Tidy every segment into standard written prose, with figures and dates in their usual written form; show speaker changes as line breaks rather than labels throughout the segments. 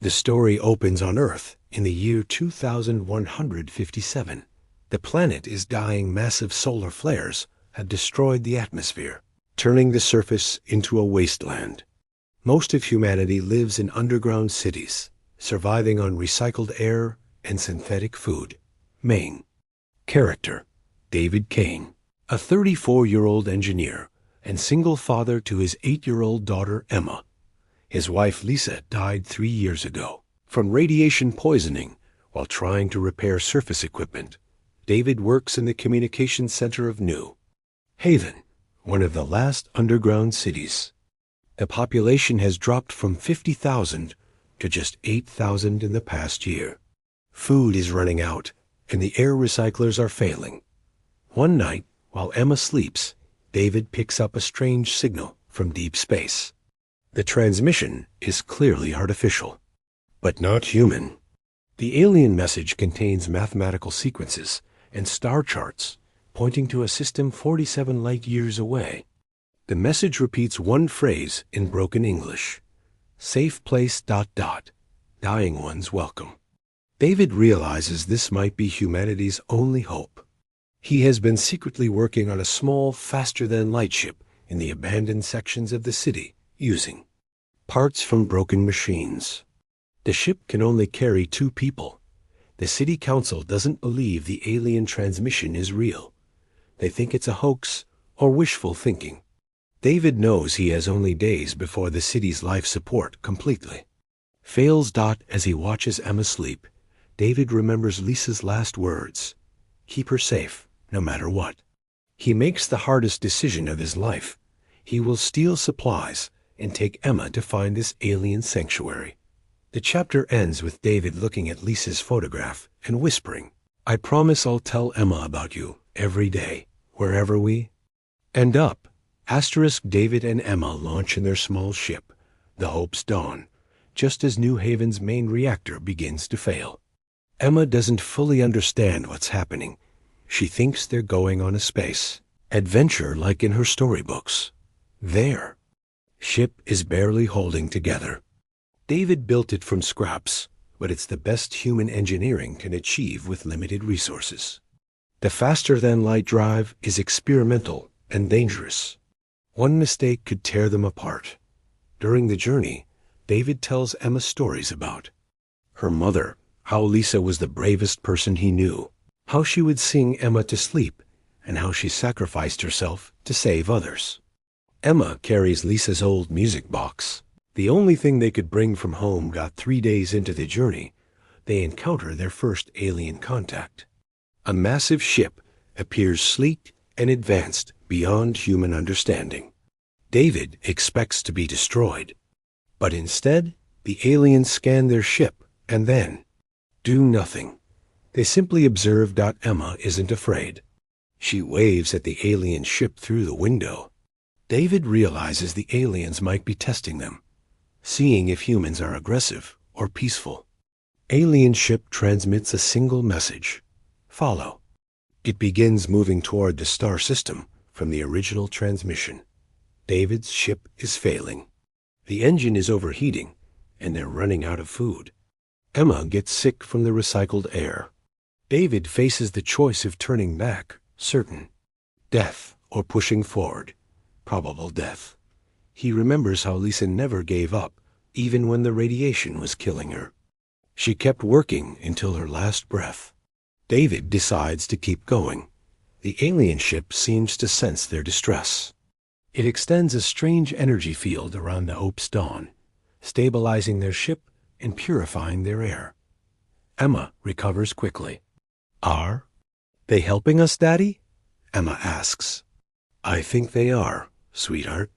The story opens on Earth in the year 2157. The planet is dying. Massive solar flares had destroyed the atmosphere, turning the surface into a wasteland. Most of humanity lives in underground cities, surviving on recycled air and synthetic food. Main character: David Kane, a 34-year-old engineer and single father to his 8-year-old daughter Emma. His wife Lisa died 3 years ago from radiation poisoning while trying to repair surface equipment. David works in the communications center of New Haven, one of the last underground cities. The population has dropped from 50,000 to just 8,000 in the past year. Food is running out, and the air recyclers are failing. One night, while Emma sleeps, David picks up a strange signal from deep space. The transmission is clearly artificial, but not human. The alien message contains mathematical sequences and star charts pointing to a system 47 light-years away. The message repeats one phrase in broken English: "Safe place ... dying ones welcome." David realizes this might be humanity's only hope. He has been secretly working on a small, faster-than-light ship in the abandoned sections of the city, using parts from broken machines. The ship can only carry 2 people. The city council doesn't believe the alien transmission is real. They think it's a hoax or wishful thinking. David knows he has only days before the city's life support completely fails. As he watches Emma sleep, David remembers Lisa's last words: "Keep her safe, no matter what." He makes the hardest decision of his life. He will steal supplies and take Emma to find this alien sanctuary. The chapter ends with David looking at Lisa's photograph and whispering, "I promise I'll tell Emma about you every day, wherever we end up." David and Emma launch in their small ship, the Hope's Dawn, just as New Haven's main reactor begins to fail. Emma doesn't fully understand what's happening. She thinks they're going on a space adventure like in her storybooks. Their ship is barely holding together. David built it from scraps, but it's the best human engineering can achieve with limited resources. The faster-than-light drive is experimental and dangerous. One mistake could tear them apart. During the journey, David tells Emma stories about her mother, how Lisa was the bravest person he knew, how she would sing Emma to sleep, and how she sacrificed herself to save others. Emma carries Lisa's old music box. The only thing they could bring from home. 3 days into the journey, they encounter their first alien contact. A massive ship appears sleek and advanced beyond human understanding. David expects to be destroyed, but instead, the aliens scan their ship and then do nothing. They simply observe. Emma isn't afraid. She waves at the alien ship through the window. David realizes the aliens might be testing them, seeing if humans are aggressive or peaceful. Alien ship transmits a single message: follow. It begins moving toward the star system from the original transmission. David's ship is failing. The engine is overheating, and they're running out of food. Emma gets sick from the recycled air. David faces the choice of turning back, certain death, or pushing forward, probable death. He remembers how Lisa never gave up, even when the radiation was killing her. She kept working until her last breath. David decides to keep going. The alien ship seems to sense their distress. It extends a strange energy field around the Hope's Dawn, stabilizing their ship and purifying their air. Emma recovers quickly. "Are they helping us, Daddy?" Emma asks. "I think they are, sweetheart.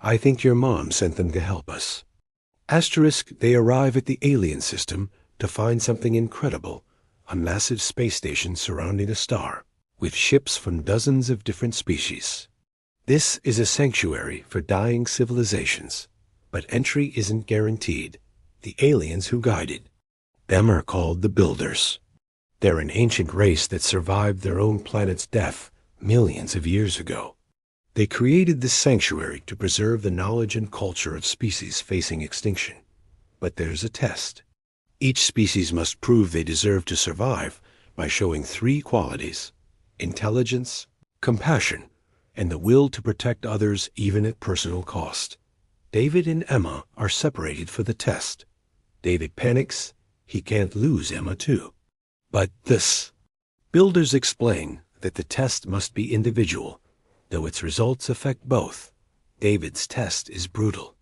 I think your mom sent them to help us." They arrive at the alien system to find something incredible, a massive space station surrounding a star, with ships from dozens of different species. This is a sanctuary for dying civilizations, but entry isn't guaranteed. The aliens who guided them are called the Builders. They're an ancient race that survived their own planet's death millions of years ago. They created this sanctuary to preserve the knowledge and culture of species facing extinction. But there's a test. Each species must prove they deserve to survive by showing three qualities: intelligence, compassion, and the will to protect others even at personal cost. David and Emma are separated for the test. David panics. He can't lose Emma too. But builders explain that the test must be individual, though its results affect both. David's test is brutal.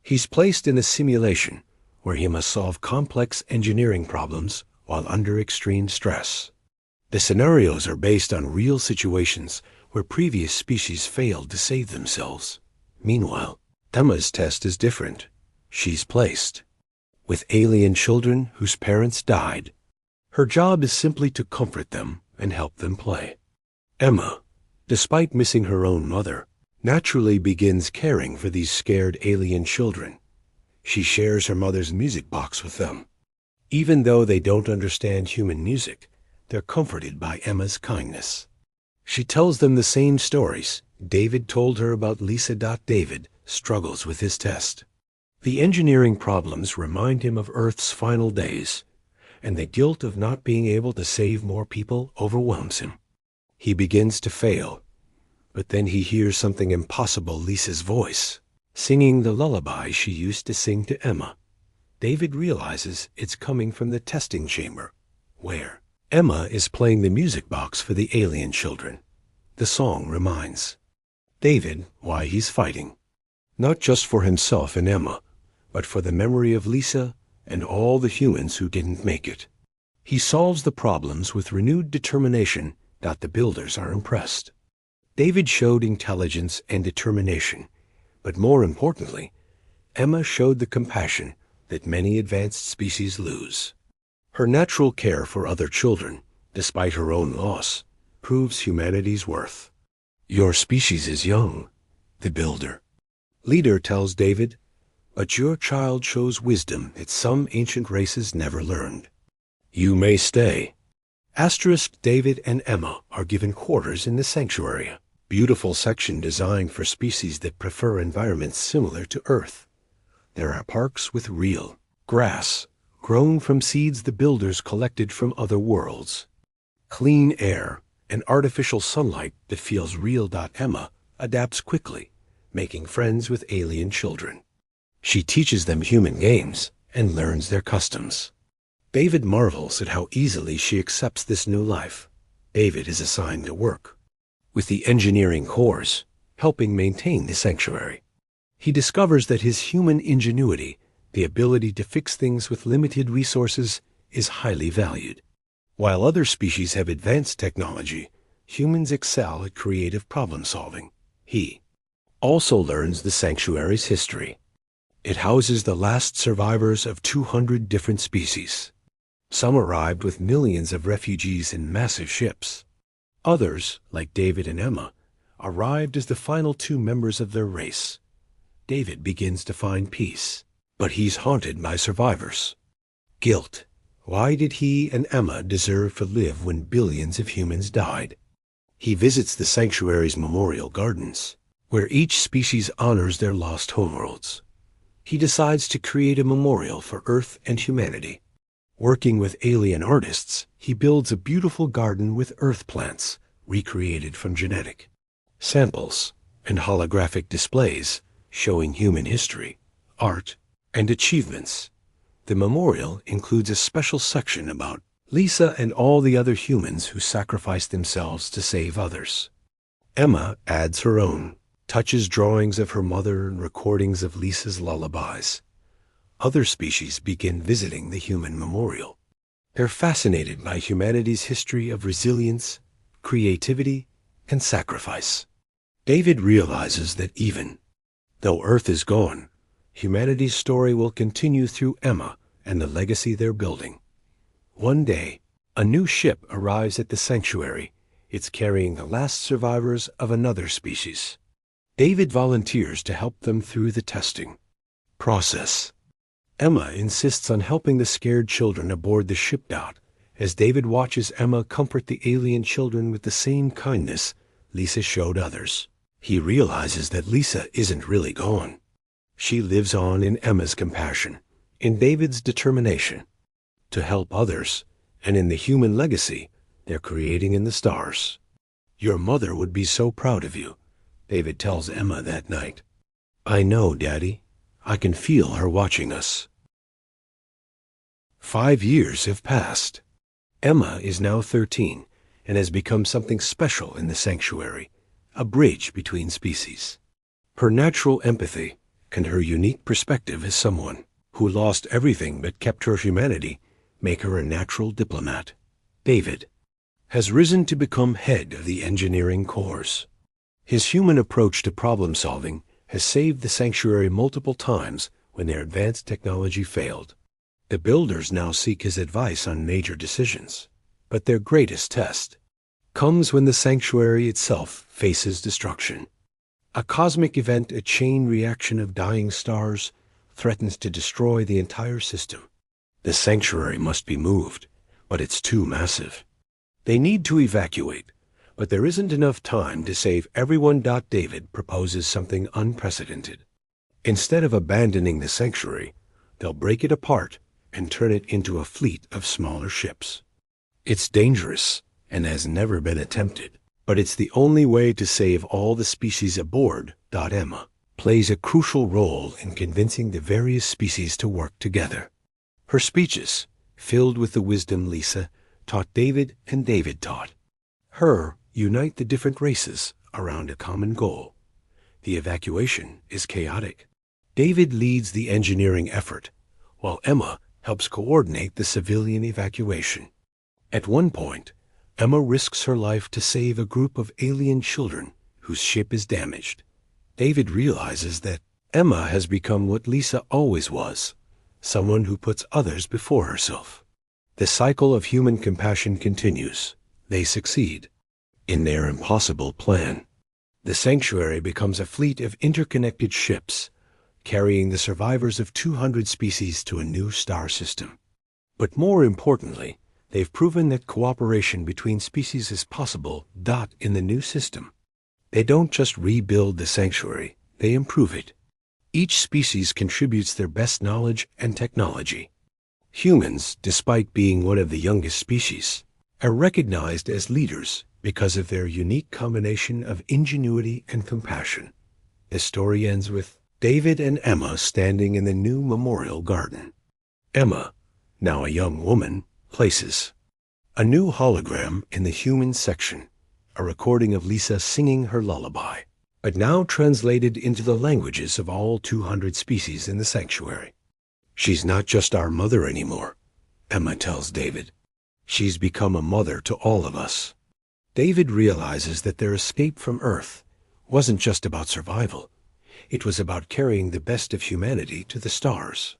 He's placed in a simulation where he must solve complex engineering problems while under extreme stress. The scenarios are based on real situations where previous species failed to save themselves. Meanwhile, Emma's test is different. She's placed with alien children whose parents died. Her job is simply to comfort them and help them play. Emma, despite missing her own mother, naturally begins caring for these scared alien children. She shares her mother's music box with them. Even though they don't understand human music, they're comforted by Emma's kindness. She tells them the same stories David told her about Lisa. David struggles with his test. The engineering problems remind him of Earth's final days, and the guilt of not being able to save more people overwhelms him. He begins to fail, but then he hears something impossible: Lisa's voice, singing the lullaby she used to sing to Emma. David realizes it's coming from the testing chamber, where Emma is playing the music box for the alien children. The song reminds David why he's fighting, not just for himself and Emma, but for the memory of Lisa and all the humans who didn't make it. He solves the problems with renewed determination. The builders are impressed. David showed intelligence and determination, but more importantly, Emma showed the compassion that many advanced species lose. Her natural care for other children, despite her own loss, proves humanity's worth. Your species is young, the builder leader tells David, but your child shows wisdom that some ancient races never learned. You may stay. David and Emma are given quarters in the sanctuary, beautiful section designed for species that prefer environments similar to Earth. There are parks with real grass grown from seeds the builders collected from other worlds, clean air, and artificial sunlight that feels real. Emma adapts quickly, making friends with alien children. She teaches them human games and learns their customs. David marvels at how easily she accepts this new life. David is assigned to work with the engineering cores, helping maintain the sanctuary. He discovers that his human ingenuity, the ability to fix things with limited resources, is highly valued. While other species have advanced technology, humans excel at creative problem-solving. He also learns the sanctuary's history. It houses the last survivors of 200 different species. Some arrived with millions of refugees in massive ships. Others, like David and Emma, arrived as the final two members of their race. David begins to find peace, but he's haunted by survivors. Guilt. Why did he and Emma deserve to live when billions of humans died? He visits the sanctuary's memorial gardens, where each species honors their lost homeworlds. He decides to create a memorial for Earth and humanity. Working with alien artists, he builds a beautiful garden with Earth plants, recreated from genetic samples, and holographic displays showing human history, art, and achievements. The memorial includes a special section about Lisa and all the other humans who sacrificed themselves to save others. Emma adds her own, touches drawings of her mother and recordings of Lisa's lullabies. Other species begin visiting the human memorial. They're fascinated by humanity's history of resilience, creativity, and sacrifice. David realizes that even though Earth is gone, humanity's story will continue through Emma and the legacy they're building. One day, a new ship arrives at the sanctuary. It's carrying the last survivors of another species. David volunteers to help them through the testing process. Emma insists on helping the scared children aboard the ship. As David watches Emma comfort the alien children with the same kindness Lisa showed others, he realizes that Lisa isn't really gone. She lives on in Emma's compassion, in David's determination to help others and in the human legacy they're creating in the stars. Your mother would be so proud of you, David tells Emma that night. I know, Daddy. I can feel her watching us. 5 years have passed. Emma is now 13 and has become something special in the sanctuary, a bridge between species. Her natural empathy and her unique perspective as someone who lost everything but kept her humanity make her a natural diplomat. David has risen to become head of the engineering corps. His human approach to problem solving has saved the sanctuary multiple times when their advanced technology failed. The builders now seek his advice on major decisions, but their greatest test comes when the sanctuary itself faces destruction. A cosmic event, a chain reaction of dying stars, threatens to destroy the entire system. The sanctuary must be moved, but it's too massive. They need to evacuate, but there isn't enough time to save everyone. David proposes something unprecedented. Instead of abandoning the sanctuary, they'll break it apart and turn it into a fleet of smaller ships. It's dangerous and has never been attempted, but it's the only way to save all the species aboard. Emma plays a crucial role in convincing the various species to work together. Her speeches, filled with the wisdom Lisa taught David and David taught her, unite the different races around a common goal. The evacuation is chaotic. David leads the engineering effort, while Emma helps coordinate the civilian evacuation. At one point, Emma risks her life to save a group of alien children whose ship is damaged. David realizes that Emma has become what Lisa always was, someone who puts others before herself. The cycle of human compassion continues. They succeed in their impossible plan. The sanctuary becomes a fleet of interconnected ships, carrying the survivors of 200 species to a new star system. But more importantly, they've proven that cooperation between species is possible. In the new system, they don't just rebuild the sanctuary, they improve it. Each species contributes their best knowledge and technology. Humans, despite being one of the youngest species, are recognized as leaders because of their unique combination of ingenuity and compassion. The story ends with David and Emma standing in the new memorial garden. Emma, now a young woman, places a new hologram in the human section, a recording of Lisa singing her lullaby, but now translated into the languages of all 200 species in the sanctuary. She's not just our mother anymore, Emma tells David. She's become a mother to all of us. David realizes that their escape from Earth wasn't just about survival. It was about carrying the best of humanity to the stars.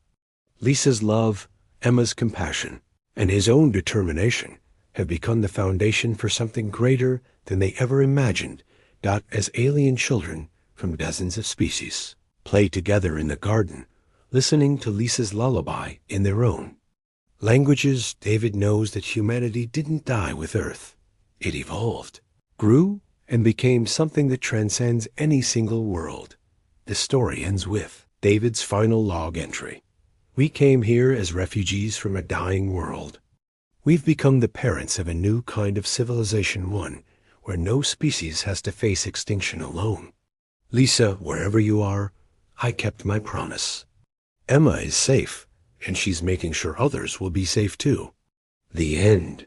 Lisa's love, Emma's compassion, and his own determination have become the foundation for something greater than they ever imagined. As alien children from dozens of species play together in the garden, listening to Lisa's lullaby in their own languages, David knows that humanity didn't die with Earth. It evolved, grew, and became something that transcends any single world. The story ends with David's final log entry. We came here as refugees from a dying world. We've become the parents of a new kind of civilization, one where no species has to face extinction alone. Lisa, wherever you are, I kept my promise. Emma is safe, and she's making sure others will be safe too. The end.